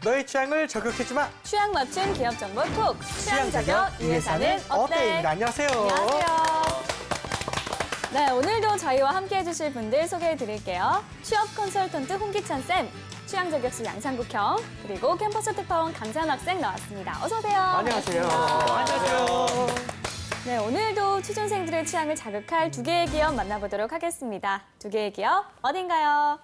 너의 취향을 저격해주마. 취향 맞춤 기업 정보 톡. 취향 저격 이 회사는 어때입니다. 안녕하세요. 안녕하세요. 네, 오늘도 저희와 함께 해주실 분들 소개해 드릴게요. 취업 컨설턴트 홍기찬 쌤, 취향 저격수 양상국 형, 그리고 캠퍼스 특파원 강찬 학생 나왔습니다. 어서 오세요. 안녕하세요. 안녕하세요. 네, 오늘도 취준생들의 취향을 자극할 두 개의 기업 만나보도록 하겠습니다. 두 개의 기업 어딘가요?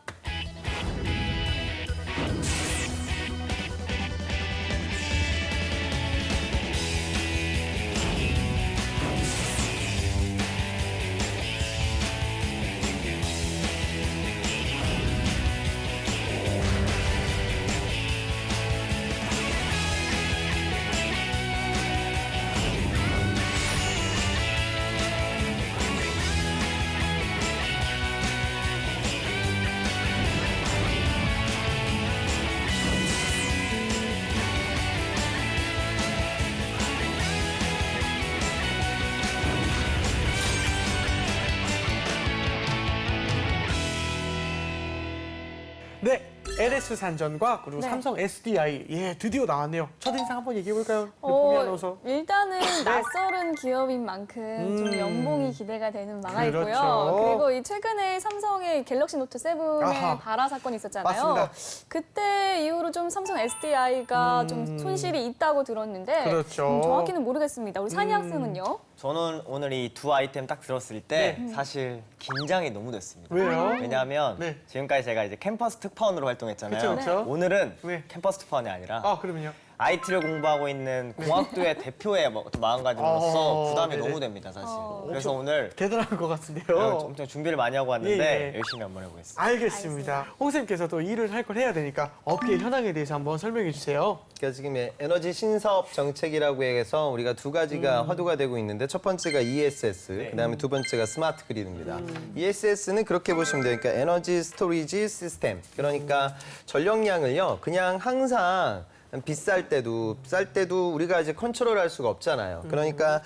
네, LS 산전과 그리고 네. 삼성 SDI 드디어 나왔네요. 첫인상 한번 얘기해볼까요? 보미 아나운서. 일단은 낯설은 기업인 만큼 좀 연봉이 기대가 되는 바가 그렇죠. 있고요. 그리고 이 최근에 삼성의 갤럭시 노트 7의 아하. 발화 사건이 있었잖아요. 맞습니다. 그때 이후로 좀 삼성 SDI가 좀 손실이 있다고 들었는데 그렇죠. 정확히는 모르겠습니다. 우리 산이 학생은요? 저는 오늘 이 두 아이템 딱 들었을 때 사실 긴장이 너무 됐습니다. 왜요? 왜냐하면 네. 지금까지 제가 이제 캠퍼스 특파원으로 활동했잖아요. 그쵸, 그쵸. 오늘은 네. 캠퍼스 특파원이 아니라 그러면요? IT를 공부하고 있는 공학도의 대표의 마음가짐으로서 부담이 네네. 너무 됩니다, 사실. 그래서 오늘 대단한 것 같은데요. 엄청 준비를 많이 하고 왔는데 예, 예. 열심히 한번 해보겠습니다. 알겠습니다. 홍 쌤께서도 일을 할 걸 해야 되니까 업계 현황에 대해서 한번 설명해 주세요. 그러니까 지금 에너지 신사업 정책이라고 해서 우리가 두 가지가 화두가 되고 있는데 첫 번째가 ESS, 그다음에 두 번째가 스마트 그리드입니다. ESS는 그렇게 보시면 돼요. 그러니까 에너지 스토리지 시스템. 그러니까 전력량을요. 그냥 항상 비쌀 때도 쌀 때도 우리가 이제 컨트롤할 수가 없잖아요. 그러니까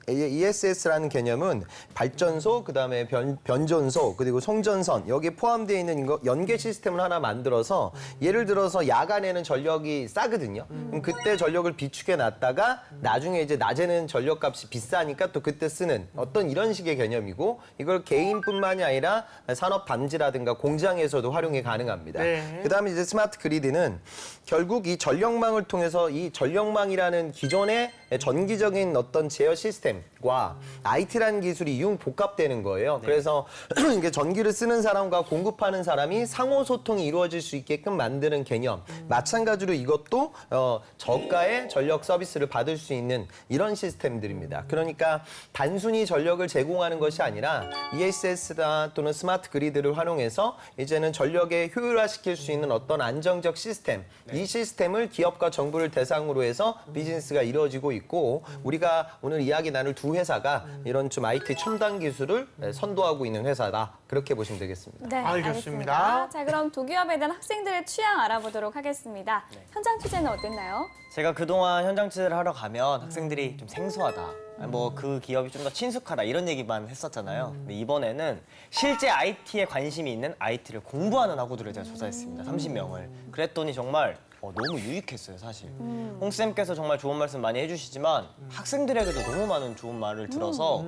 ESS라는 개념은 발전소, 그다음에 변전소, 그리고 송전선 여기에 포함되어 있는 이거 연계 시스템을 하나 만들어서 예를 들어서 야간에는 전력이 싸거든요. 그럼 그때 전력을 비축해 놨다가 나중에 이제 낮에는 전력값이 비싸니까 또 그때 쓰는 어떤 이런 식의 개념이고 이걸 개인뿐만이 아니라 산업 단지라든가 공장에서도 활용이 가능합니다. 네. 그다음에 이제 스마트 그리드는 결국 이 전력망을 통해서 이 전력망이라는 기존의 전기적인 어떤 제어 시스템과 IT라는 기술이 융복합되는 거예요. 그래서 이게 전기를 쓰는 사람과 공급하는 사람이 상호 소통이 이루어질 수 있게끔 만드는 개념. 마찬가지로 이것도 저가의 전력 서비스를 받을 수 있는 이런 시스템들입니다. 그러니까 단순히 전력을 제공하는 것이 아니라 ESS나 또는 스마트 그리드를 활용해서 이제는 전력에 효율화시킬 수 있는 어떤 안정적 시스템, 이 시스템을 기업과 정부를 대상으로 해서 비즈니스가 이루어지고 있고 우리가 오늘 이야기 나눌 두 회사가 이런 좀 IT 첨단 기술을 선도하고 있는 회사다. 그렇게 보시면 되겠습니다. 네, 알겠습니다. 자, 그럼 두 기업에 대한 학생들의 취향 알아보도록 하겠습니다. 현장 취재는 어땠나요? 제가 그동안 현장 취재를 하러 가면 학생들이 좀 생소하다. 뭐 그 기업이 좀 더 친숙하다 이런 얘기만 했었잖아요. 근데 이번에는 실제 IT에 관심이 있는 IT를 공부하는 학우들을 제가 조사했습니다. 30명을. 그랬더니 정말 너무 유익했어요, 사실. 홍 쌤께서 정말 좋은 말씀 많이 해주시지만 학생들에게도 너무 많은 좋은 말을 들어서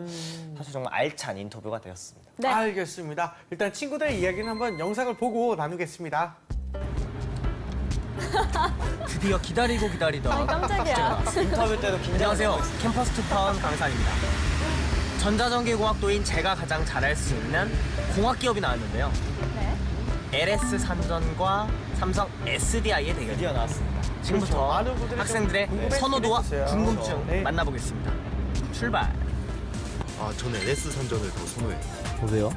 사실 정말 알찬 인터뷰가 되었습니다. 네. 알겠습니다. 일단 친구들의 이야기는 한번 영상을 보고 나누겠습니다. 드디어 기다리고 기다리던 아니, 깜짝이야. 인터뷰 때도 긴장을 안녕하세요. 하고 있어요. 캠퍼스 특파원 강산입니다. 전자전기공학도인 제가 가장 잘할 수 있는 공학기업이 나왔는데요. 네. LS 산전과 삼성 SDI의 대결. 드디어 나왔습니다. 지금부터 그렇죠. 많은 분들이 학생들의 좀 궁금해 선호도와 했어요. 궁금증 네. 만나보겠습니다. 출발. 저는 LS 산전을 더 선호해요. 보세요.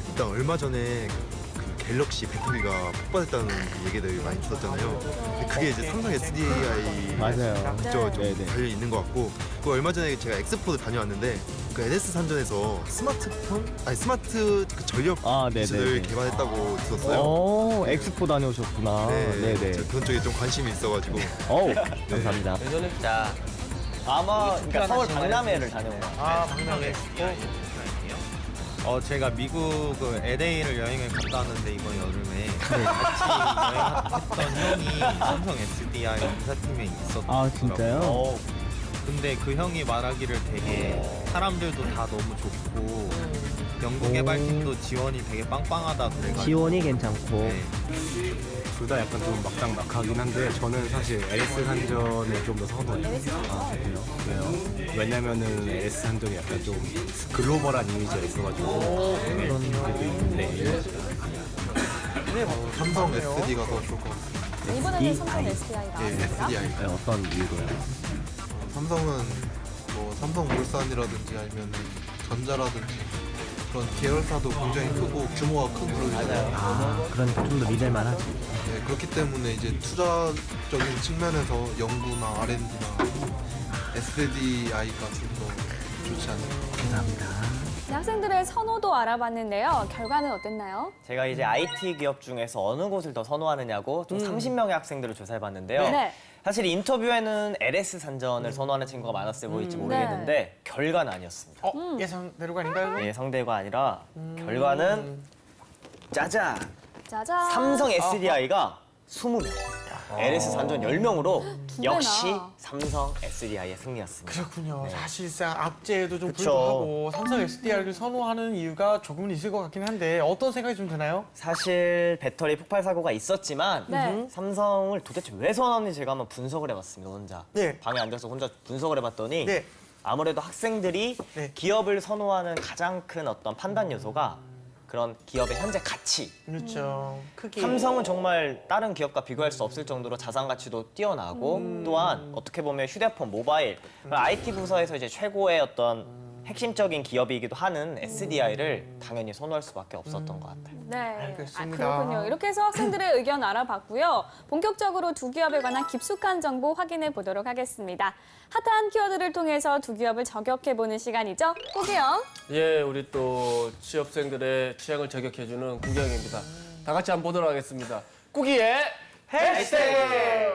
일단 얼마 전에 그 갤럭시 배터리가 폭발했다는 그 얘기들이 많이 들었잖아요. 근데 그게 이제 삼성 SDI 맞아요. 좀 네네. 달려 있는 것 같고, 그 얼마 전에 제가 엑스포를 다녀왔는데 그 LS 산전에서 스마트 그 전력 기술을 개발했다고 들었어요. 엑스포 다녀오셨구나. 제가 그런 쪽에 좀 관심이 있어가지고. 감사합니다. 저는 진짜 아마 그러니까 서울 박람회를 다녀온 것 같아요. 박람회. 제가 미국 LA를 여행을 갔다 왔는데 이번 여름에 같이 여행했던 형이 삼성 SDI 인사팀에 있었더라고요. 아, 진짜요? 근데 그 형이 말하기를 되게 사람들도 다 너무 좋고 연구 개발팀도 지원이 되게 빵빵하다 그래가지고 지원이 괜찮고. 네. 둘 다 약간 좀 막상막하긴 한데 저는 사실 LS 산전을 좀 더 선호해요. 왜요? 왜냐면은 LS 산전이 약간 좀 글로벌한 이미지가 있어가지고 네. 삼성 SD가 더 좋을 것 같습니다. 이번에는 삼성 SDI 나왔습니다. SDI. 네, 어떤 이유로요? 삼성은 뭐 삼성물산이라든지 아니면 전자라든지 그런 계열사도 굉장히 크고 규모가 큰 그룹이잖아요. 아, 그러니까 좀 더 믿을만 하지. 네, 그렇기 때문에 이제 투자적인 측면에서 연구나 R&D나 SDI가 좀 더 좋지 않을까. 감사합니다. 네, 학생들의 선호도 알아봤는데요. 결과는 어땠나요? 제가 이제 IT 기업 중에서 어느 곳을 더 선호하느냐고 좀 30명의 학생들을 조사해봤는데요. 네. 사실 인터뷰에는 LS 산전을 선호하는 친구가 많았을 보일지 모르겠는데 결과는 아니었습니다. 예상대로가 아닌가요? 예, 성대가 아니라 결과는 짜잔! 짜잔. 삼성 SDI가 20명, LS 산전 10명으로 두 배나. 역시 삼성 SDI의 승리였습니다. 그렇군요. 사실상 악재에도 좀 그쵸. 불구하고 삼성 SDI를 선호하는 이유가 조금은 있을 것 같긴 한데 어떤 생각이 좀 드나요? 사실 배터리 폭발 사고가 있었지만 네. 삼성을 도대체 왜 선호하는지 제가 한번 분석을 해봤습니다, 혼자. 네. 방에 앉아서 혼자 분석을 해봤더니 네. 아무래도 학생들이 네. 기업을 선호하는 가장 큰 어떤 판단 요소가 그런 기업의 현재 가치. 그렇죠. 크게. 삼성은 정말 다른 기업과 비교할 수 없을 정도로 자산 가치도 뛰어나고 또한 어떻게 보면 휴대폰, 모바일, IT 부서에서 이제 최고의 어떤 핵심적인 기업이기도 하는 SDI를 당연히 선호할 수밖에 없었던 것 같아요. 네. 알겠습니다. 그렇군요. 이렇게 해서 학생들의 의견 알아봤고요. 본격적으로 두 기업에 관한 깊숙한 정보 확인해 보도록 하겠습니다. 핫한 키워드를 통해서 두 기업을 저격해보는 시간이죠. 호기영. 예, 우리 또 취업생들의 취향을 저격해주는 구경입니다. 다 같이 한번 보도록 하겠습니다. 꾸기의 해시태그!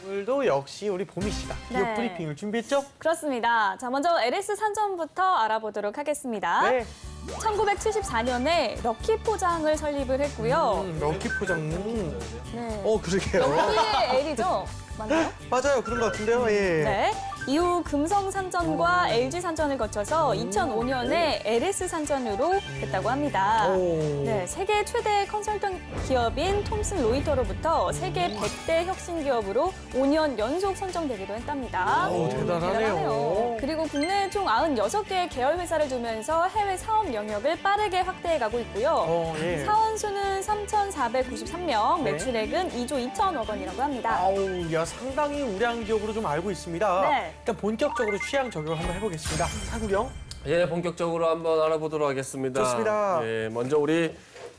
오늘도 역시 우리 보미 씨가 기업 네. 브리핑을 준비했죠? 그렇습니다. 자, 먼저 LS 산전부터 알아보도록 하겠습니다. 네. 1974년에 럭키 포장을 설립을 했고요. 럭키 포장. 네. 그러게요. 럭키의 L이죠? 맞나요? 맞아요. 그런 것 같은데요. 예. 네. 이후 금성산전과 LG산전을 거쳐서 2005년에 LS산전으로 됐다고 합니다. 네, 세계 최대 컨설팅 기업인 톰슨 로이터로부터 세계 100대 혁신 기업으로 5년 연속 선정되기도 했답니다. 대단하네요. 그리고 국내에 총 96개의 계열 회사를 두면서 해외 사업 영역을 빠르게 확대해가고 있고요. 예. 사원수는 3,493명, 네. 매출액은 2조 2천억 원이라고 합니다. 아우, 야, 상당히 우량 기업으로 좀 알고 있습니다. 네. 일단 본격적으로 취향 적용을 한번 해보겠습니다. 사구경. 예, 본격적으로 한번 알아보도록 하겠습니다. 좋습니다. 예, 먼저 우리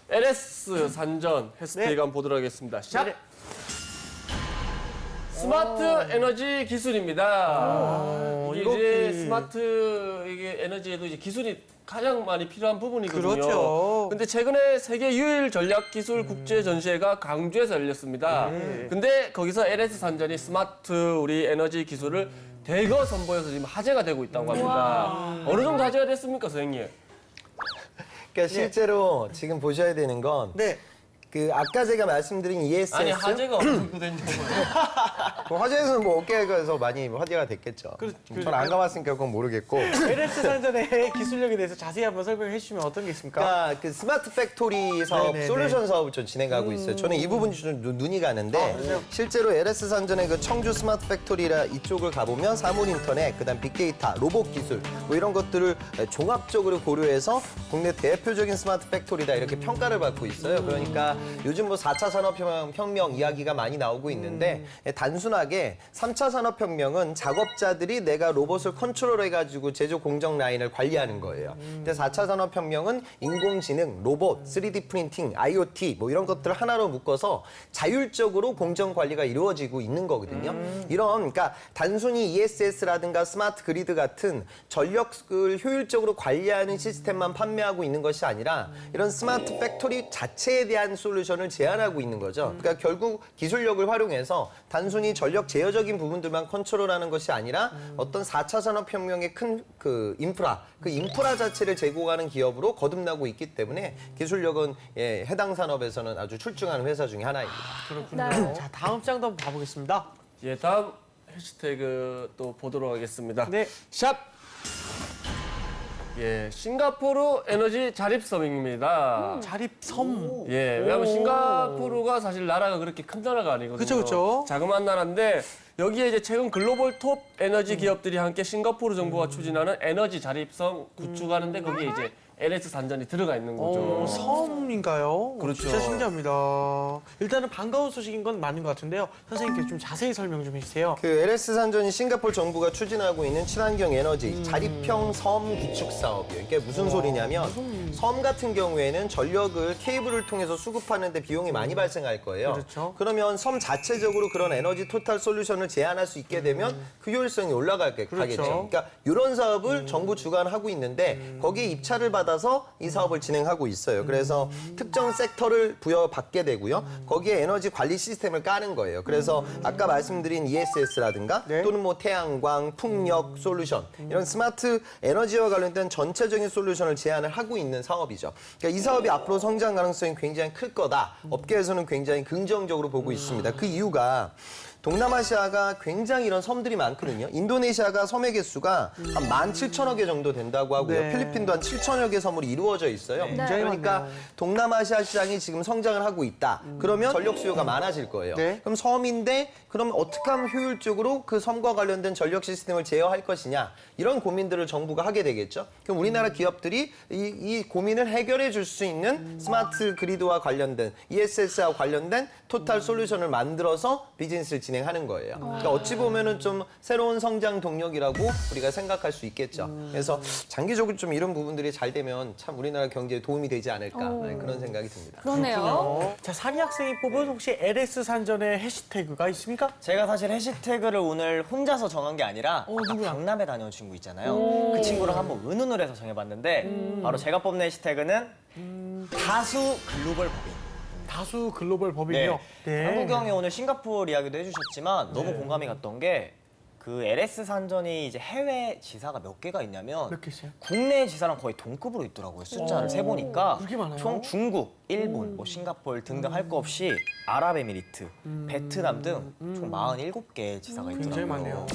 LS 산전 해시태그 네. 한번 보도록 하겠습니다. 샵! 네. 스마트 에너지 기술입니다. 이게 이렇게. 이제 스마트 이게 에너지에도 이제 기술이 가장 많이 필요한 부분이거든요. 그렇죠. 근데 최근에 세계 유일 전략 기술 국제 전시회가 강주에서 열렸습니다. 근데 거기서 LS 산전이 스마트 우리 에너지 기술을 대거 선보여서 지금 화제가 되고 있다고 합니다. 어느 정도 화제가 됐습니까, 선생님? 그러니까 실제로 지금 보셔야 되는 건 네. 그 아까 제가 말씀드린 ESS 아니 화제가 어느 정도 됐냐고요. 그 화제에서는 뭐 업계에서 많이 화제가 됐겠죠. 저는 안 가봤으니까 그건 모르겠고. LS 산전의 기술력에 대해서 자세히 한번 설명해 주시면 어떤 게 있습니까? 그러니까 그 스마트 팩토리 사업, 네네네. 솔루션 사업을 좀 진행하고 있어요. 저는 이 부분이 좀 눈이 가는데 실제로 LS 산전의 그 청주 스마트 팩토리라 이쪽을 가보면 사물 인터넷, 그다음 빅데이터, 로봇 기술 뭐 이런 것들을 종합적으로 고려해서 국내 대표적인 스마트 팩토리다 이렇게 평가를 받고 있어요. 그러니까 요즘 뭐 4차 산업혁명 이야기가 많이 나오고 있는데 단순하게 3차 산업혁명은 작업자들이 내가 로봇을 컨트롤해가지고 제조 공정 라인을 관리하는 거예요. 근데 4차 산업혁명은 인공지능, 로봇, 3D 프린팅, IoT 뭐 이런 것들을 하나로 묶어서 자율적으로 공정 관리가 이루어지고 있는 거거든요. 이런 그러니까 단순히 ESS라든가 스마트 그리드 같은 전력을 효율적으로 관리하는 시스템만 판매하고 있는 것이 아니라 이런 스마트 팩토리 자체에 대한 솔루션 솔루션을 제안하고 있는 거죠. 그러니까 결국 기술력을 활용해서 단순히 전력 제어적인 부분들만 컨트롤하는 것이 아니라 어떤 4차 산업혁명의 큰 그 인프라 자체를 제공하는 기업으로 거듭나고 있기 때문에 기술력은 해당 산업에서는 아주 출중한 회사 중에 하나입니다. 그렇군요. 네. 자, 다음 장도 한번 봐보겠습니다. 예, 다음 해시태그 또 보도록 하겠습니다. 네. 샵. 예, 싱가포르 에너지 자립섬입니다. 자립섬. 예, 왜냐하면 싱가포르가 사실 나라가 그렇게 큰 나라가 아니거든요. 그쵸, 그쵸. 자그마한 나라인데 여기에 이제 최근 글로벌 톱 에너지 기업들이 함께 싱가포르 정부가 추진하는 에너지 자립섬 구축하는데 거기에 이제 LS 산전이 들어가 있는 거죠. 섬인가요? 그렇죠. 진짜 신기합니다. 일단은 반가운 소식인 건 맞는 것 같은데요. 선생님께 좀 자세히 설명 좀 해주세요. 그 LS 산전이 싱가포르 정부가 추진하고 있는 친환경 에너지 자립형 섬 구축 사업이에요. 이게 무슨 소리냐면 섬 같은 경우에는 전력을 케이블을 통해서 수급하는데 비용이 많이 발생할 거예요. 그렇죠. 그러면 섬 자체적으로 그런 에너지 토탈 솔루션을 제안할 수 있게 되면 그 효율성이 올라가겠죠. 그러니까 이런 사업을 정부 주관하고 있는데 거기에 입찰을 받아서 이 사업을 진행하고 있어요. 그래서 특정 섹터를 부여받게 되고요. 거기에 에너지 관리 시스템을 까는 거예요. 그래서 아까 말씀드린 ESS라든가 네. 또는 뭐 태양광, 풍력 솔루션 이런 스마트 에너지와 관련된 전체적인 솔루션을 제안을 하고 있는 사업이죠. 그러니까 이 사업이 앞으로 성장 가능성이 굉장히 클 거다. 업계에서는 굉장히 긍정적으로 보고 있습니다. 그 이유가 동남아시아가 굉장히 이런 섬들이 많거든요. 인도네시아가 섬의 개수가 한 17,000여 개 정도 된다고 하고요. 네. 필리핀도 한 7,000여 개 섬으로 이루어져 있어요. 그러니까 동남아시아 시장이 지금 성장을 하고 있다. 그러면 전력 수요가 많아질 거예요. 네. 그럼 섬인데 그럼 어떻게 하면 효율적으로 그 섬과 관련된 전력 시스템을 제어할 것이냐. 이런 고민들을 정부가 하게 되겠죠. 그럼 우리나라 기업들이 이 고민을 해결해 줄 수 있는 스마트 그리드와 관련된 ESS와 관련된 토탈 솔루션을 만들어서 비즈니스를 진행하는 거예요. 그러니까 어찌 보면은 좀 새로운 성장 동력이라고 우리가 생각할 수 있겠죠. 그래서 장기적으로 좀 이런 부분들이 잘 되면 참 우리나라 경제에 도움이 되지 않을까 그런 생각이 듭니다. 그러네요. 자, 산이 학생이 뽑은 혹시 LS 산전의 해시태그가 있습니까? 제가 사실 해시태그를 오늘 혼자서 정한 게 아니라 아까 누구야? 박람회 다녀온 친구 있잖아요. 그 친구랑 한번 의논을 해서 정해봤는데 바로 제가 뽑는 해시태그는 다수 글로벌 법인. 다수 글로벌 법인이요. 한국 형이 오늘 싱가포르 이야기도 해주셨지만 너무 공감이 갔던 게 그 LS 산전이 이제 해외 지사가 몇 개가 있냐면 몇 개씩요? 국내 지사랑 거의 동급으로 있더라고요. 숫자를 세보니까 그렇게 많아요? 총 중국, 일본, 뭐 싱가포르 등등 할 거 없이 아랍에미리트, 베트남 등 총 47개 지사가 있더라고요. 굉장히 많네요.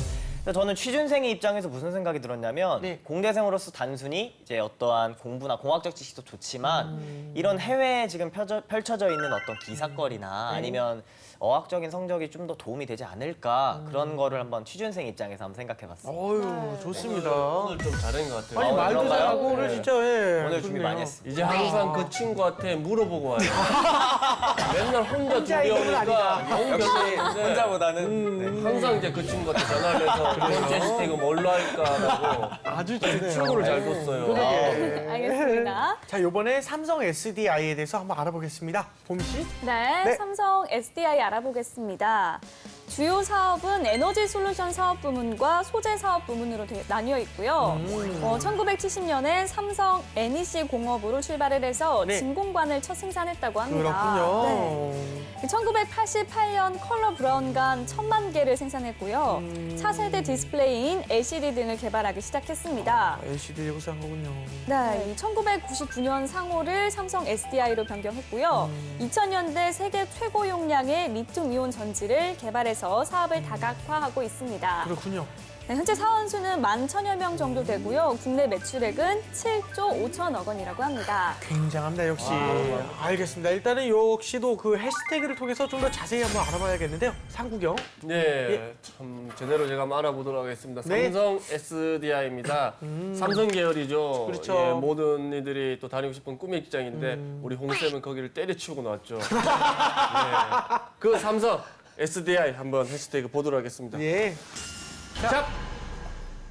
그래서 저는 취준생의 입장에서 무슨 생각이 들었냐면 네. 공대생으로서 단순히 이제 어떠한 공부나 공학적 지식도 좋지만 이런 해외에 지금 펼쳐져 있는 어떤 기사거리나 아니면 어학적인 성적이 좀 더 도움이 되지 않을까 그런 거를 한번 취준생 입장에서 한번 생각해봤어요. 어유 좋습니다. 오늘 좀 잘한 것 같아요. 아니 말도 그런가요? 잘하고 오늘 네. 진짜 예, 오늘 준비 좋네요. 많이 했습니다. 이제 항상 그 친구한테 물어보고 와요. 맨날 혼자 준비하니까 너무 역시 별로인데 혼자보다는 항상 이제 그 친구한테 전화를 해서 이번 주 해시태그 뭘로 할까라고 아주 좋네요. 친구를 잘 뒀어요. 알겠습니다. 자, 이번에 삼성 SDI에 대해서 한번 알아보겠습니다. 봄 씨. 네, 네. 삼성 SDI 알아보겠습니다. 주요 사업은 에너지 솔루션 사업 부문과 소재 사업 부문으로 나뉘어 있고요. 1970년에 삼성 NEC 공업으로 출발을 해서 네. 진공관을 첫 생산했다고 합니다. 그렇군요. 네. 1988년 컬러 브라운관 1000만 개를 생산했고요. 차세대 디스플레이인 LCD 등을 개발하기 시작했습니다. LCD 여기서 한 거군요. 네, 1999년 상호를 삼성 SDI로 변경했고요. 2000년대 세계 최고 용량의 리튬이온 전지를 개발해서 사업을 다각화하고 있습니다. 그렇군요. 네, 현재 사원수는 11,000여 명 정도 되고요. 국내 매출액은 7조 5천억 원이라고 합니다. 굉장합니다, 역시. 알겠습니다. 일단은 역시도 그 해시태그를 통해서 좀 더 자세히 한번 알아봐야겠는데요. 상구경. 네, 참 제대로 제가 한번 알아보도록 하겠습니다. 네. 삼성 SDI입니다. 삼성 계열이죠. 그렇죠. 예, 모든 이들이 또 다니고 싶은 꿈의 직장인데 우리 홍쌤은 거기를 때려치우고 나왔죠. 네. 그 삼성 SDI 한번 해시태그 보도록 하겠습니다. 예. 자,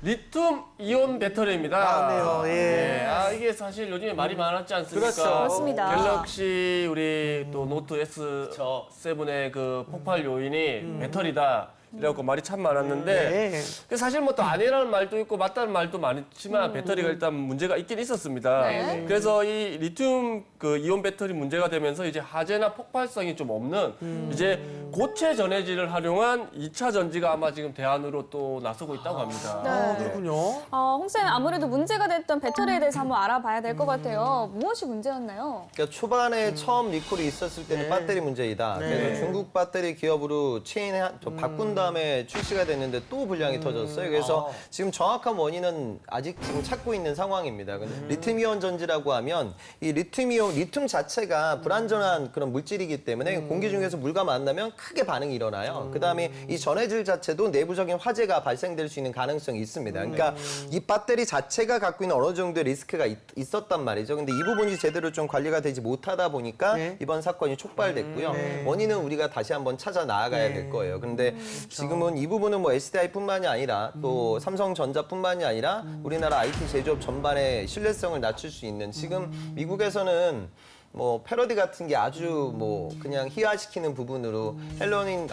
리튬 이온 배터리입니다. 나왔네요. 예. 아, 이게 사실 요즘에 말이 많았지 않습니까? 그렇죠. 그렇습니다. 갤럭시 우리 또 노트 S7의 그 폭발 요인이 배터리다. 이라고 말이 참 많았는데 네. 사실 뭐 또 아니라는 말도 있고 맞다는 말도 많지만 배터리가 일단 문제가 있긴 있었습니다. 네. 그래서 이 리튬 그 이온 배터리 문제가 되면서 이제 화재나 폭발성이 좀 없는 이제 고체 전해질을 활용한 2차 전지가 아마 지금 대안으로 또 나서고 있다고 합니다. 네. 그렇군요. 홍쌤 아무래도 문제가 됐던 배터리에 대해서 한번 알아봐야 될 것 같아요. 무엇이 문제였나요? 그러니까 초반에 처음 리콜이 있었을 때는 배터리 문제이다. 그래서 중국 배터리 기업으로 체인에 바꾼 다음에 출시가 됐는데 또 불량이 터졌어요. 그래서 지금 정확한 원인은 아직 지금 찾고 있는 상황입니다. 근데 리튬이온 전지라고 하면 이 리튬 자체가 불안전한 그런 물질이기 때문에 공기 중에서 물과 만나면 크게 반응이 일어나요. 그다음에 이 전해질 자체도 내부적인 화재가 발생될 수 있는 가능성이 있습니다. 그러니까 이 배터리 자체가 갖고 있는 어느 정도의 리스크가 있었단 말이죠. 근데 이 부분이 제대로 좀 관리가 되지 못하다 보니까 이번 사건이 촉발됐고요. 원인은 우리가 다시 한번 찾아 나아가야 될 거예요. 그런데 지금은 이 부분은 뭐 SDI뿐만이 아니라 또 삼성전자뿐만이 아니라 우리나라 IT 제조업 전반의 신뢰성을 낮출 수 있는 지금 미국에서는 뭐 패러디 같은 게 아주 뭐 그냥 희화시키는 부분으로 할로윈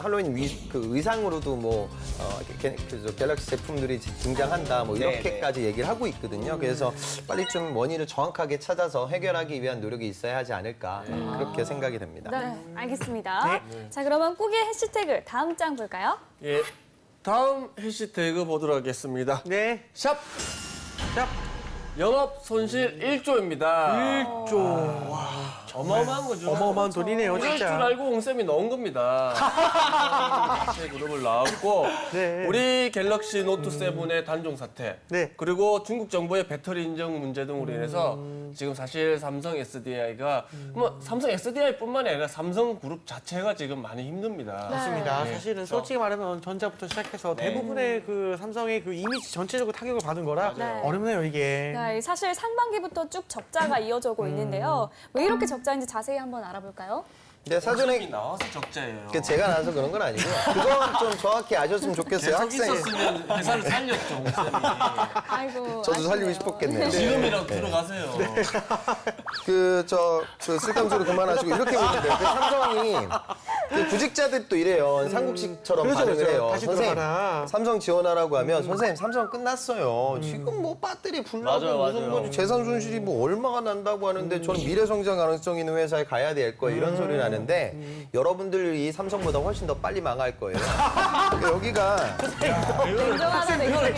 그 의상으로도 뭐 갤럭시 제품들이 등장한다 뭐 이렇게까지 얘기를 하고 있거든요. 그래서 빨리 좀 원인을 정확하게 찾아서 해결하기 위한 노력이 있어야 하지 않을까 그렇게 생각이 됩니다. 네, 알겠습니다. 자, 그러면 꾸기의 해시태그 다음 장 볼까요? 예. 다음 해시태그 보도록 하겠습니다. 네. 샵! 자, 영업 손실 1조입니다. 1조. 어마어마한 거죠. 어마어마한 돈이네요, 이럴 줄 진짜. 알고 홍쌤이 넣은 겁니다. 새 그룹을 나왔고 네. 우리 갤럭시 노트 7의 단종 사태 네. 그리고 중국 정부의 배터리 인정 문제 등으로 인해서 지금 사실 삼성 SDI가 뭐 삼성 SDI뿐만이 아니라 삼성 그룹 자체가 지금 많이 힘듭니다. 맞습니다. 사실은 솔직히 말하면 전자부터 시작해서 대부분의 그 삼성의 그 이미지 전체적으로 타격을 받은 거라 맞아요. 어렵네요, 이게. 네, 사실 상반기부터 쭉 적자가 이어져고 있는데요. 왜 이렇게 적자인지 자세히 한번 알아볼까요? 근데 사전에 나와서 적자예요. 제가 나서 그런 건 아니고요. 그건 좀 정확히 아셨으면 좋겠어요. 계속 있었으면 회사를 살렸죠, 홍쌤이. 아이고. 저도 살리고 아쉽네요. 싶었겠네요. 지금이라도 들어가세요. 그 쓸데없는 소리 그만하시고 이렇게 보면 돼요. 그 삼성이 그 구직자들이 또 이래요. 삼국식처럼 그렇죠, 반응을 그렇죠. 해요. 다시 선생님, 들어가라. 삼성 지원하라고 하면 선생님 삼성 끝났어요. 지금 뭐 배터리 불나고 무슨 뭐 재산 손실이 뭐 얼마가 난다고 하는데 저는 미래 성장 가능성 있는 회사에 가야 될 거예요. 이런 소리를 하는데 여러분들이 삼성보다 훨씬 더 빨리 망할 거예요. 그러니까 여기가 냉정하다, 냉정해.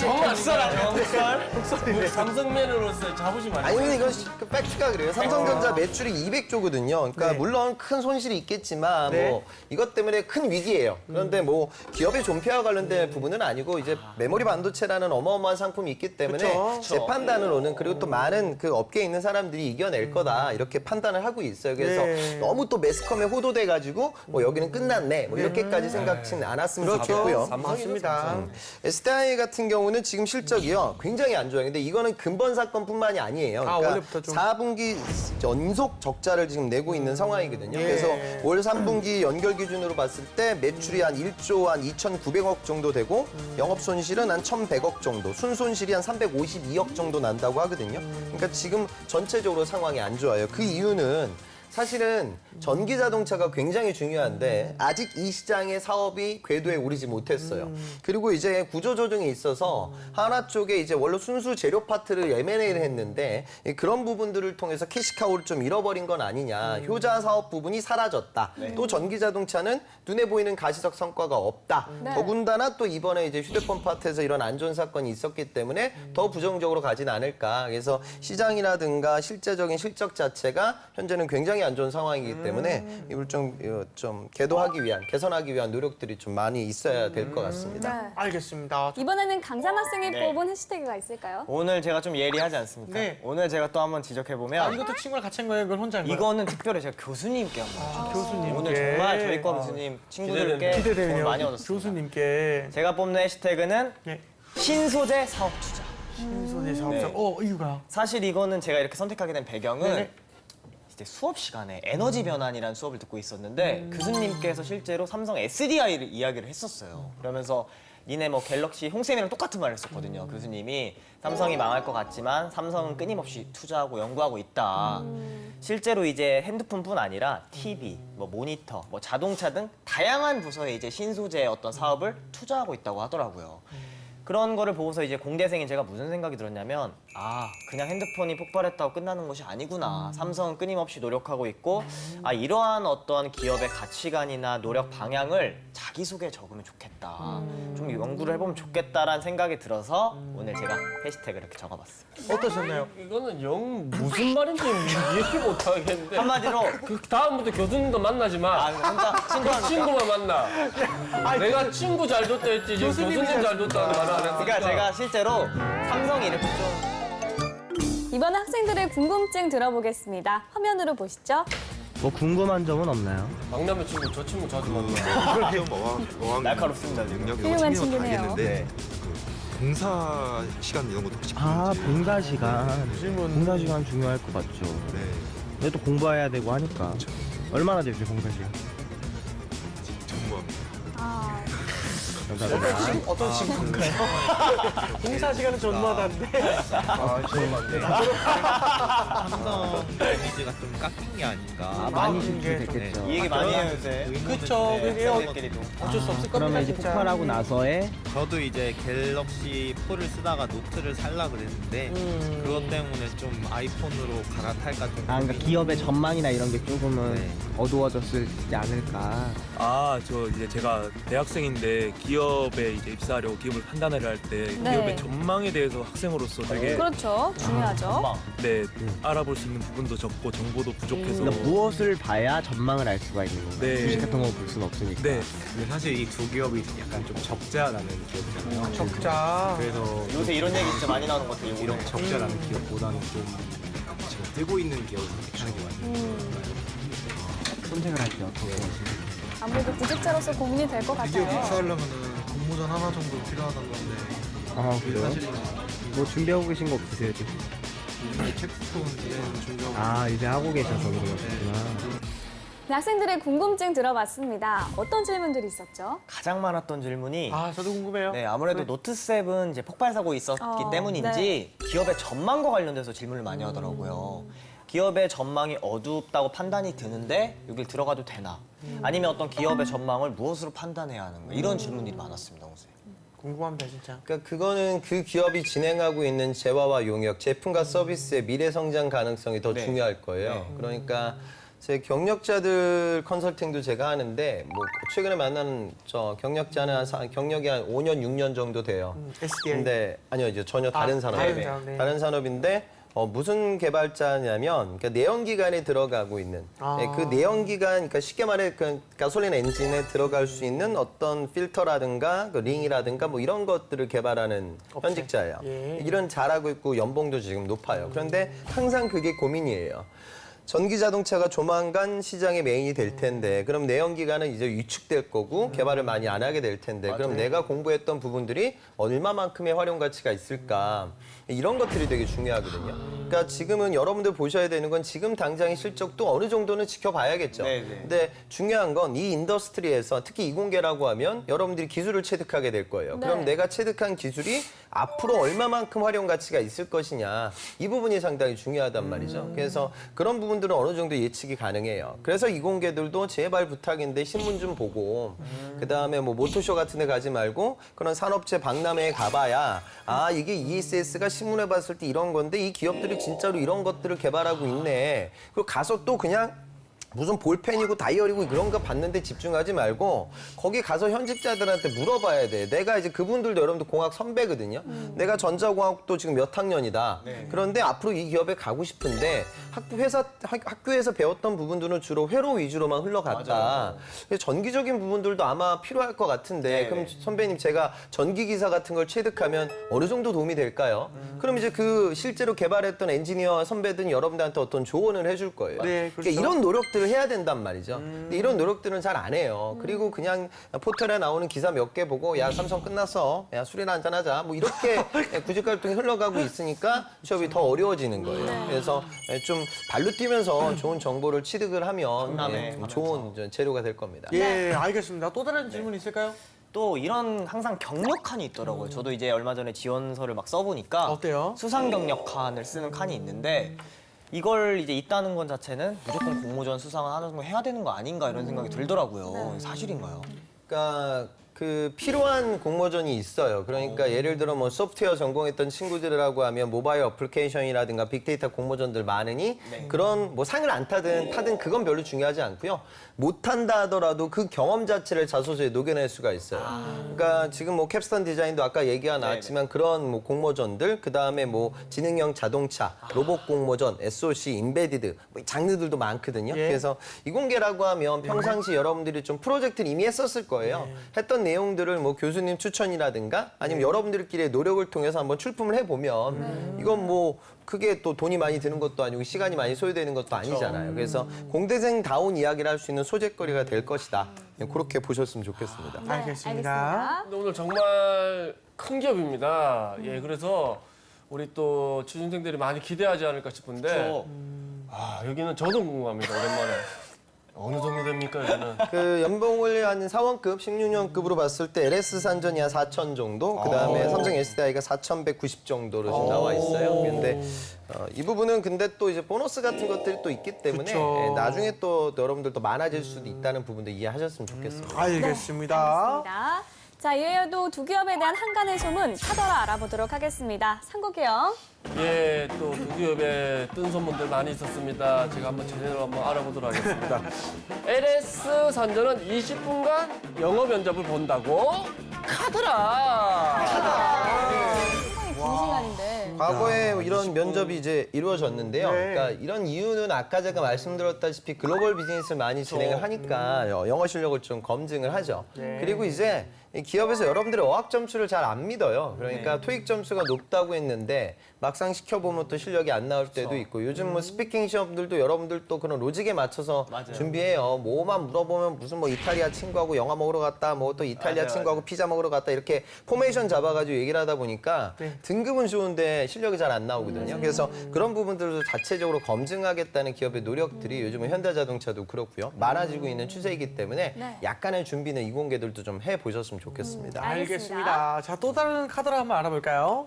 삼성맨으로서 자부심 아니에요? 아니 근데 이건 그 팩트가 그래요. 삼성전자 매출이 200조거든요. 그러니까 물론 큰 손실이 있겠지만 뭐 이것 때문에 큰 위기예요. 그런데 뭐 기업의 존폐와 관련된 부분은 아니고 이제 메모리 반도체라는 어마어마한 상품이 있기 때문에 제 판단으로는 그리고 또 많은 그 업계에 있는 사람들이 이겨낼 거다 이렇게 판단을 하고 있어요. 그래서 너무 또 매스컴에 호도돼 가지고 뭐 여기는 끝났네 뭐 이렇게까지 생각지는 않았으면 좋겠고요. 맞습니다. SDI 같은 경우는 지금 실적이요 굉장히 안 좋아요. 근데 이거는 근본 사건뿐만이 아니에요. 그러니까 원래부터 좀. 4분기 연속 적자를 지금 내고 있는 상황이거든요. 그래서 올 3분기 연결 기준으로 봤을 때 매출이 한 1조 한 2,900억 정도 되고 영업 손실은 한 1,100억 정도, 순손실이 한 352억 정도 난다고 하거든요. 그러니까 지금 전체적으로 상황이 안 좋아요. 그 이유는 사실은 전기 자동차가 굉장히 중요한데 아직 이 시장의 사업이 궤도에 오르지 못했어요. 그리고 이제 구조 조정이 있어서 하나 쪽에 이제 원래 순수 재료 파트를 M&A를 했는데 그런 부분들을 통해서 캐시카우를 좀 잃어버린 건 아니냐. 효자 사업 부분이 사라졌다. 또 전기 자동차는 눈에 보이는 가시적 성과가 없다. 더군다나 또 이번에 이제 휴대폰 파트에서 이런 안 좋은 사건이 있었기 때문에 더 부정적으로 가진 않을까. 그래서 시장이라든가 실제적인 실적 자체가 현재는 굉장히 안 좋은 상황이기 때문에 이걸 좀 개선하기 위한 노력들이 좀 많이 있어야 될 것 같습니다. 네. 알겠습니다. 이번에는 강산 학생이 뽑은 해시태그가 있을까요? 오늘 제가 좀 예리하지 않습니까? 네. 오늘 제가 또 한번 지적해보면 이것도 친구랑 같이 한 거예요? 이건 혼자 한 거예요? 이거는 특별히 제가 교수님께 한번 교수님. 오늘 정말 저희 과 교수님 친구들께 도움 기대되네요. 많이 얻었습니다. 교수님께. 제가 뽑는 해시태그는 네. 신소재 사업 투자. 신소재 사업자. 네. 이유가? 사실 이거는 제가 이렇게 선택하게 된 배경은 네. 이제 수업 시간에 에너지 변환이라는 수업을 듣고 있었는데 교수님께서 실제로 삼성 SDI를 이야기를 했었어요. 그러면서 니네 뭐 갤럭시 홍쌤이랑 똑같은 말을 했었거든요. 교수님이 삼성이 망할 것 같지만 삼성은 끊임없이 투자하고 연구하고 있다. 실제로 이제 핸드폰뿐 아니라 TV, 뭐 모니터, 뭐 자동차 등 다양한 부서에 이제 신소재의 어떤 사업을 투자하고 있다고 하더라고요. 그런 거를 보고서 이제 공대생인 제가 무슨 생각이 들었냐면 아 그냥 핸드폰이 폭발했다고 끝나는 것이 아니구나. 삼성은 끊임없이 노력하고 있고 아 이러한 어떤 기업의 가치관이나 노력 방향을 자기소개에 적으면 좋겠다. 좀 연구를 해보면 좋겠다라는 생각이 들어서 오늘 제가 해시태그를 이렇게 적어봤어요. 어떠셨나요? 이거는 영 무슨 말인지 이해를 못 하겠는데. 한마디로 그 다음부터 교수님도 만나지 마. 혼자 그 친구만 만나. 내가 친구 잘 뒀다 했지 지금 교수님 잘 뒀다는 말을 안 했으니까. 그러니까 제가 실제로 삼성이 이렇게 좀 이번 학생들의 궁금증 들어보겠습니다. 화면으로 보시죠. 뭐 궁금한 점은 없나요? 막내면 친구 저 친구 자주 만나. 날카롭습니다, 지금. 능력 훌륭한 이런 거 다 친구네요. 알겠는데 그 봉사 시간 이런 것도 혹시 아, 있는지. 봉사 시간. 봉사 시간 중요할 것 같죠. 네. 근데 또 공부해야 되고 하니까. 얼마나 되죠, 봉사 시간? 전무합니다. 아, 감사합니다. 어떤 친구인가요? 봉사 시간은 전무하다는데. 삼성 이미지가 좀 깎인 게 아닌가. 많이 그런 게 실추됐겠죠. 이 얘기 많이 해요 요새. 그쵸, 그게요. 학생들끼리도. 어쩔 수 없을 겁니다, 그러면 이제 진짜. 폭발하고 나서의 저도 이제 갤럭시 4를 쓰다가 노트를 살라 그랬는데 그것 때문에 좀 아이폰으로 갈아탈까 좀. 그러니까 기업의 전망이나 이런 게 조금은 네. 어두워졌지 않을까. 아, 저 이제 제가 대학생인데 기업에 이제 입사하려고 기업을 판단을 할 때 네. 기업의 전망에 대해서 학생으로서 되게 그렇죠. 중요하죠. 네, 알아볼 수 있는 부분도 적고 정보도 부족해서 그러니까 무엇을 봐야 전망을 알 수가 있는 건가요? 네. 주식 같은 거 볼 수는 없으니까. 네, 근데 사실 이 두 기업이 약간 좀 적자라는 기업이잖아요. 적자. 그래서 요새 이런 얘기 진짜 많이 나오는 것 같아요. 이런 적자라는 기업보다는 좀 지금 뜨고 있는 기업을 선택하는 게 맞는 선택을 할 때 어떻게 하시나요? 아무래도 구직자로서 고민이 될 것 같아요. 하려면 공모전 하나 정도 필요하다는 건데 아, 그래요? 뭐 준비하고 계신 거 없으세요, 지금? 캡스톤 준비하고 아, 이제 하고 계셔서 그런 거구나. 네, 학생들의 궁금증 들어봤습니다. 어떤 질문들이 있었죠? 가장 많았던 질문이 아, 저도 궁금해요. 네, 아무래도 노트 7 이제 폭발 사고 있었기 때문인지 기업의 전망과 관련돼서 질문을 많이 하더라고요. 기업의 전망이 어둡다고 판단이 드는데 여길 들어가도 되나? 아니면 어떤 기업의 전망을 무엇으로 판단해야 하는가? 이런 질문들이 많았습니다, 선생님. 궁금합니다, 진짜. 그러니까 그거는 그 기업이 진행하고 있는 재화와 용역, 제품과 서비스의 미래 성장 가능성이 더 네. 중요할 거예요. 그러니까 제 경력자들 컨설팅도 제가 하는데 뭐 최근에 만난 저 경력자는 경력이 한 5년, 6년 정도 돼요. SDI. 근데 아니요, 이제 전혀 다른 산업이에요. 다른 산업, 네. 다른 산업인데 무슨 개발자냐면 그러니까 내연기관에 들어가고 있는 그 내연기관, 그러니까 쉽게 말해 그 가솔린 엔진에 들어갈 수 있는 어떤 필터라든가 그 링이라든가 뭐 이런 것들을 개발하는 현직자예요. 예. 이런 잘하고 있고 연봉도 지금 높아요. 그런데 항상 그게 고민이에요. 전기 자동차가 조만간 시장의 메인이 될 텐데 그럼 내연기관은 이제 위축될 거고 개발을 많이 안 하게 될 텐데 그럼 내가 공부했던 부분들이 얼마만큼의 활용 가치가 있을까 이런 것들이 되게 중요하거든요. 그러니까 지금은 여러분들 보셔야 되는 건 지금 당장의 실적도 어느 정도는 지켜봐야겠죠. 네네. 근데 중요한 건 이 인더스트리에서 특히 이공계라고 하면 여러분들이 기술을 체득하게 될 거예요. 그럼 내가 체득한 기술이 앞으로 얼마만큼 활용 가치가 있을 것이냐 이 부분이 상당히 중요하단 말이죠. 그래서 그런 부분들은 어느 정도 예측이 가능해요. 그래서 이공계들도 제발 부탁인데 신문 좀 보고 그다음에 뭐 모토쇼 같은 데 가지 말고 그런 산업체 박람회에 가봐야 아 이게 ESS가 신문에 봤을 때 이런 건데 이 기업들이 진짜로 이런 것들을 개발하고 있네. 그리고 가서 또 그냥 무슨 볼펜이고 다이어리고 그런 거 봤는데 집중하지 말고 거기 가서 현직자들한테 물어봐야 돼. 내가 이제 그분들도 여러분들 공학 선배거든요. 내가 전자공학도 지금 몇 학년이다. 그런데 앞으로 이 기업에 가고 싶은데 학교에서 배웠던 부분들은 주로 회로 위주로만 흘러갔다. 전기적인 부분들도 아마 필요할 것 같은데 그럼 선배님 제가 전기기사 같은 걸 체득하면 어느 정도 도움이 될까요? 그럼 이제 그 실제로 개발했던 엔지니어 선배들은 여러분들한테 어떤 조언을 해줄 거예요. 네, 그렇죠. 그러니까 이런 노력들을 해야 된단 말이죠. 근데 이런 노력들은 잘 안 해요. 그리고 그냥 포털에 나오는 기사 몇 개 보고 야 삼성 끝났어. 야 술이나 한잔 하자. 뭐 이렇게 구직 활동이 흘러가고 있으니까 취업이 더 어려워지는 거예요. 그래서 좀 발로 뛰면서 좋은 정보를 취득을 하면 좋은 재료가 될 겁니다. 예, 알겠습니다. 또 다른 질문 있을까요? 또 이런 항상 경력칸이 있더라고요. 저도 이제 얼마 전에 지원서를 막 써보니까 어때요? 수상 경력칸을 쓰는 칸이 있는데 이걸 이제 있다는 건 자체는 무조건 공모전 수상을 하는 거 해야 되는 거 아닌가 이런 생각이 들더라고요. 사실인가요? 그러니까 그 필요한 공모전이 있어요. 그러니까 예를 들어 뭐 소프트웨어 전공했던 친구들이라고 하면 모바일 어플리케이션이라든가 빅데이터 공모전들 많으니 그런 뭐 상을 안 타든 그건 별로 중요하지 않고요. 못 탄다 하더라도 그 경험 자체를 자소서에 녹여낼 수가 있어요. 그러니까 지금 뭐 캡스톤 디자인도 아까 얘기가 나왔지만 그런 뭐 공모전들 그다음에 뭐 지능형 자동차, 로봇 공모전, SOC, 인베디드 뭐 장르들도 많거든요. 그래서 이공계라고 하면 평상시 여러분들이 좀 프로젝트를 이미 했었을 거예요. 했던 내용들을 뭐 교수님 추천이라든가 아니면 여러분들끼리의 노력을 통해서 한번 출품을 해보면 이건 뭐 크게 또 돈이 많이 드는 것도 아니고 시간이 많이 소요되는 것도 아니잖아요. 그래서 공대생다운 이야기를 할 수 있는 소재거리가 될 것이다. 그렇게 보셨으면 좋겠습니다. 네, 알겠습니다. 근데 오늘 정말 큰 기업입니다. 예, 그래서 우리 또 취준생들이 많이 기대하지 않을까 싶은데 여기는 저도 궁금합니다. 오랜만에. 어느 정도 됩니까, 여기는? 그 연봉을 한 4원급, 16년급으로 봤을 때 LS 산전이 한 4천 정도, 그 다음에 삼성 SDI가 4,190 정도로 지금 나와 있어요. 근데 이 부분은 근데 또 이제 보너스 같은 것들이 또 있기 때문에 그쵸. 나중에 또 여러분들도 많아질 수도 있다는 부분도 이해하셨으면 좋겠습니다. 알겠습니다. 알겠습니다. 자, 이외에도 두 기업에 대한 한간의 소문 카더라 알아보도록 하겠습니다. 상국이요. 예, 또 두 기업에 뜬 소문들 많이 있었습니다. 제가 한번 제대로 한번 알아보도록 하겠습니다. LS 산전은 20분간 영어 면접을 본다고? 카더라! 상당히 긴 시간인데. 과거에 이런 면접이 이제 이루어졌는데요. 네. 그러니까 이런 이유는 아까 제가 말씀드렸다시피 글로벌 비즈니스를 많이 진행을 하니까 영어 실력을 좀 검증을 하죠. 그리고 이제 이 기업에서 여러분들의 어학 점수를 잘 안 믿어요. 그러니까 토익 점수가 높다고 했는데 막상 시켜보면 또 실력이 안 나올 때도 있고 요즘 뭐 스피킹 시험들도 여러분들 또 그런 로직에 맞춰서 준비해요. 뭐만 물어보면 무슨 뭐 이탈리아 친구하고 영화 먹으러 갔다 뭐 또 이탈리아 친구하고 피자 먹으러 갔다 이렇게 포메이션 잡아가지고 얘기를 하다 보니까 등급은 좋은데 실력이 잘 안 나오거든요. 그래서 그런 부분들도 자체적으로 검증하겠다는 기업의 노력들이 요즘은 현대자동차도 그렇고요. 많아지고 있는 추세이기 때문에 약간의 준비는 이공계들도 좀 해보셨으면 좋겠습니다. 알겠습니다. 자, 또 다른 카드를 한번 알아볼까요?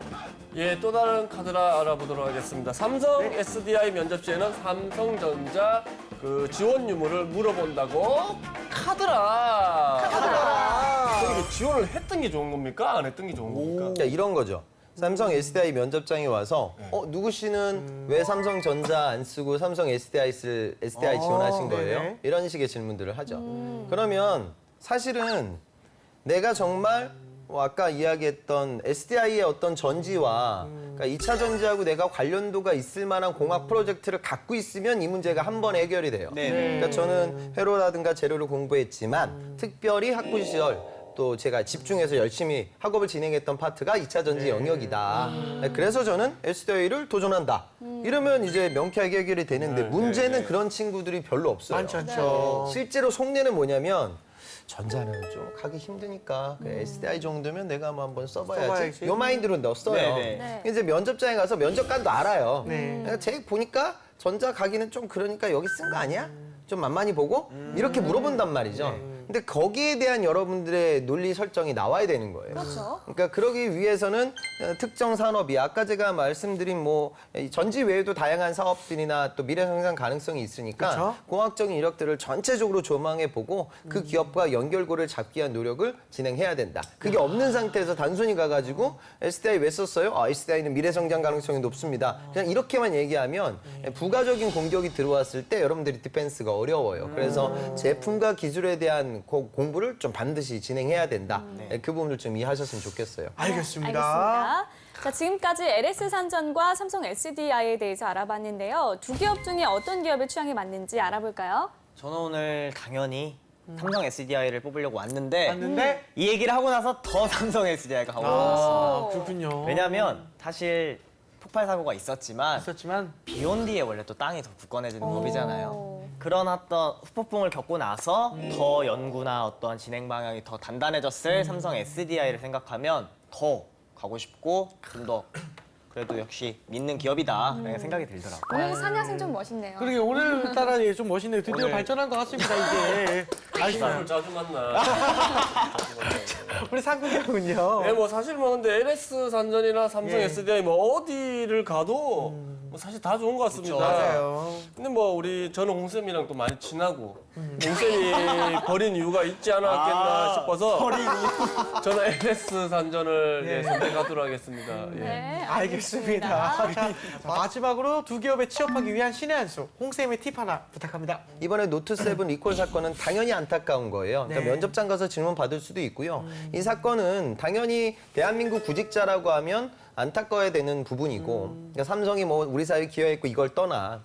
예, 또 다른 카드라 알아보도록 하겠습니다. 삼성 SDI 면접 시에는 삼성전자 그 지원 유무를 물어본다고? 카드라! 그럼 이게 지원을 했던 게 좋은 겁니까? 안 했던 게 좋은 겁니까? 그러니까 이런 거죠. 삼성 SDI 면접장에 와서 누구 씨는 왜 삼성전자 안 쓰고 삼성 SDI 지원하신 거예요? 네네. 이런 식의 질문들을 하죠. 그러면 사실은 내가 정말 아까 이야기했던 SDI의 어떤 전지와 그러니까 2차 전지하고 내가 관련도가 있을 만한 공학 프로젝트를 갖고 있으면 이 문제가 한 번에 해결이 돼요. 그러니까 저는 회로라든가 재료를 공부했지만 특별히 학부 시절 또 제가 집중해서 열심히 학업을 진행했던 파트가 2차 전지 영역이다. 그래서 저는 SDI를 도전한다. 이러면 이제 명쾌하게 해결이 되는데 문제는 그런 친구들이 별로 없어요. 많지 않죠. 실제로 속내는 뭐냐면 전자는 좀 가기 힘드니까 SDI 정도면 내가 뭐 한번 써봐야지. 요 마인드로 넣었어요. 네. 이제 면접장에 가서 면접관도 알아요. 네. 내가 제 보니까 전자 가기는 좀 그러니까 여기 쓴 거 아니야? 좀 만만히 보고 이렇게 물어본단 말이죠. 근데 거기에 대한 여러분들의 논리 설정이 나와야 되는 거예요. 그렇죠. 그러니까 그러기 위해서는 특정 산업이 아까 제가 말씀드린 뭐 전지 외에도 다양한 사업들이나 또 미래 성장 가능성이 있으니까 그렇죠. 공학적인 이력들을 전체적으로 조망해 보고 그 기업과 연결고를 잡기 위한 노력을 진행해야 된다. 그게 없는 상태에서 단순히 가가지고 SDI 왜 썼어요? SDI는 미래 성장 가능성이 높습니다. 그냥 이렇게만 얘기하면 부가적인 공격이 들어왔을 때 여러분들이 디펜스가 어려워요. 그래서 제품과 기술에 대한 공부를 좀 반드시 진행해야 된다. 그 부분을 좀 이해하셨으면 좋겠어요. 알겠습니다. 알겠습니다. 자, 지금까지 LS 산전과 삼성 SDI에 대해서 알아봤는데요. 두 기업 중에 어떤 기업의 취향이 맞는지 알아볼까요? 저는 오늘 당연히 삼성 SDI를 뽑으려고 왔는데 맞는데? 이 얘기를 하고 나서 더 삼성 SDI가 가고 싶었습니다. 그렇군요. 왜냐하면 사실 폭발 사고가 있었지만 있었지만 비온 뒤에 원래 또 땅이 더 굳건해지는 법이잖아요. 그런 어떤 후폭풍을 겪고 나서 더 연구나 어떤 진행 방향이 더 단단해졌을 삼성 SDI를 생각하면 더 가고 싶고 좀 더 그래도 역시 믿는 기업이다 라는 생각이 들더라고요. 오늘 산야생 좀 멋있네요. 그러게 오늘따라 예, 좀 멋있네요. 드디어 오늘. 발전한 것 같습니다, 이게. 알겠어요. 자주 만나. 우리 상국이군요. 네, 뭐 사실 뭐 근데 LS 산전이나 삼성 예. SDI 뭐 어디를 가도 뭐 사실 다 좋은 것 같습니다. 맞아요. 근데 뭐 저는 홍쌤이랑 또 많이 친하고 홍쌤이 버린 이유가 있지 않았겠나 싶어서 저는 LS 산전을 예, 선택하도록 하겠습니다. 예. 네, 알겠습니다. 자, 마지막으로 두 기업에 취업하기 위한 신의 한 수, 홍쌤의 팁 하나 부탁합니다. 이번에 노트7 리콜 사건은 당연히 안타까운 거예요. 그러니까 네. 면접장 가서 질문 받을 수도 있고요. 이 사건은 당연히 대한민국 구직자라고 하면 안타까워야 되는 부분이고 그러니까 삼성이 뭐 우리 사회에 기여했고 이걸 떠나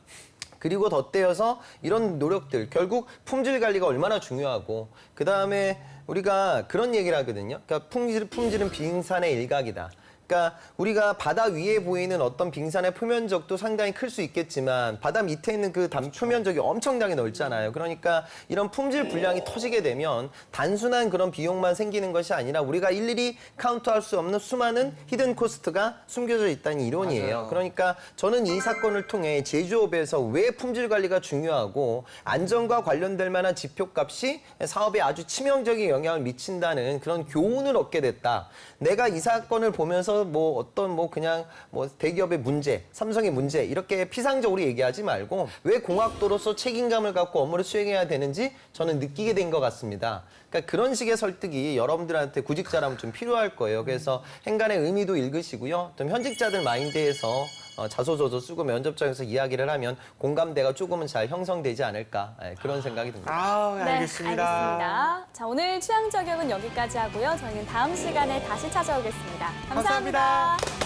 그리고 덧대어서 이런 노력들 결국 품질 관리가 얼마나 중요하고 그다음에 우리가 그런 얘기를 하거든요. 그러니까 품질은 빙산의 일각이다. 그러니까 우리가 바다 위에 보이는 어떤 빙산의 표면적도 상당히 클 수 있겠지만 바다 밑에 있는 그 표면적이 엄청나게 넓잖아요. 그러니까 이런 품질 불량이 터지게 되면 단순한 그런 비용만 생기는 것이 아니라 우리가 일일이 카운트할 수 없는 수많은 히든 코스트가 숨겨져 있다는 이론이에요. 그러니까 저는 이 사건을 통해 제조업에서 왜 품질 관리가 중요하고 안전과 관련될 만한 지표값이 사업에 아주 치명적인 영향을 미친다는 그런 교훈을 얻게 됐다. 내가 이 사건을 보면서 뭐 어떤 뭐 그냥 뭐 대기업의 문제, 삼성의 문제 이렇게 피상적으로 얘기하지 말고 왜 공학도로서 책임감을 갖고 업무를 수행해야 되는지 저는 느끼게 된 것 같습니다. 그러니까 그런 식의 설득이 여러분들한테 구직자라면 좀 필요할 거예요. 그래서 행간의 의미도 읽으시고요. 좀 현직자들 마인드에서 자소서도 쓰고 면접장에서 이야기를 하면 공감대가 조금은 잘 형성되지 않을까 그런 생각이 듭니다. 아, 네, 알겠습니다. 알겠습니다. 자, 오늘 취향 저격은 여기까지 하고요. 저희는 다음 시간에 다시 찾아오겠습니다 감사합니다. 감사합니다.